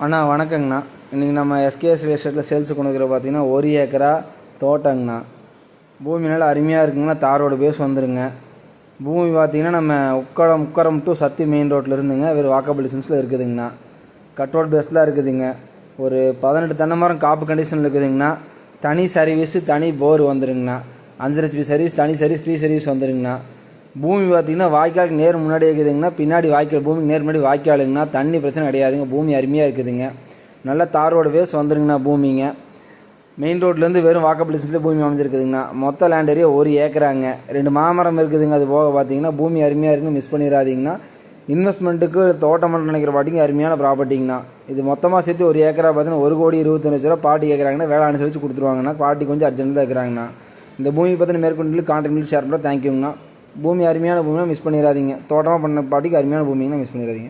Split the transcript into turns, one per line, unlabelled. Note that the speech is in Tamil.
அண்ணா வணக்கங்கண்ணா. இன்றைக்கி நம்ம எஸ்கேஎஸ் ரியல் எஸ்டேட்டில் சேல்ஸுக்கு கொண்டு இருக்கிற பார்த்தீங்கன்னா 1 ஏக்கரா தோட்டங்கண்ணா. பூமி நல்லா அருமையாக இருக்குங்கண்ணா. தாரோட பேஸ் வந்துருங்க. பூமி பார்த்திங்கன்னா நம்ம உக்கரம் டு சத்தி மெயின் ரோட்டில் இருந்துங்க வெறும் வாக்கபிள் டிஸ்டன்ஸில் இருக்குதுங்கண்ணா. கட்ரோட் பேஸில் இருக்குதுங்க. ஒரு 18 தென்னை மரம் காப்பு கண்டிஷனில் இருக்குதுங்கண்ணா. தனி சர்வீஸு தனி போர் வந்துருங்கண்ணா. 5 HP சர்வீஸ், தனி சர்வீஸ், ஃப்ரீ சர்வீஸ் வந்துருங்கண்ணா. பூமி பார்த்திங்கன்னா வாய்க்காலுக்கு நேர் முன்னாடி இருக்குதுங்கண்ணா. பின்னாடி வாய்க்கால், பூமிக்கு நேர் முன்னாடி வாய்க்காலுங்கண்ணா. தண்ணி பிரச்சனை கிடையாதுங்க. பூமி அருமையாக இருக்குதுங்க. நல்லா தாரோட வேஸ் வந்துருங்கண்ணா. பூமிங்க மெயின் ரோட்லேருந்து வெறும் வாக்கபிள் டிஸ்டன்ஸில் பூமி அமைஞ்சிருக்குதுங்கண்ணா. மொத்த லேண்ட் ஏரியா 1 ஏக்கராங்க. 2 மாமரம் இருக்குதுங்க. அது போக பார்த்தீங்கன்னா பூமி அருமையாக இருக்குன்னு மிஸ் பண்ணிடாதீங்கண்ணா. இன்வெஸ்ட்மெண்ட்டுக்கு தோட்டம் மட்டும் நினைக்கிற பாட்டிங்க அருமையான ப்ராப்பர்ட்டிங்கண்ணா. இது மொத்தமாக சேர்த்து 1 ஏக்கரா பார்த்தீங்கன்னா 1,25,00,000 பாட்டி கேட்குறாங்கன்னா வேலை அனுசரித்து கொடுத்துருவாங்கண்ணா. பாட்டி கொஞ்சம் அர்ஜென்ட்டில் இருக்கிறாங்கண்ணா. இந்த பூமி பற்றின மேற்கொண்டு கான்ட்ரிபியூட் ஷேர் பண்ணுறோம். தேங்க்யூங்கண்ணா. பூமி அருமையான பூமியாக மிஸ் பண்ணிடாதீங்க. தோட்டமாக பண்ண பாட்டிக்கு அருமையான பூமிங்கன்னா மிஸ் பண்ணிடாதீங்க.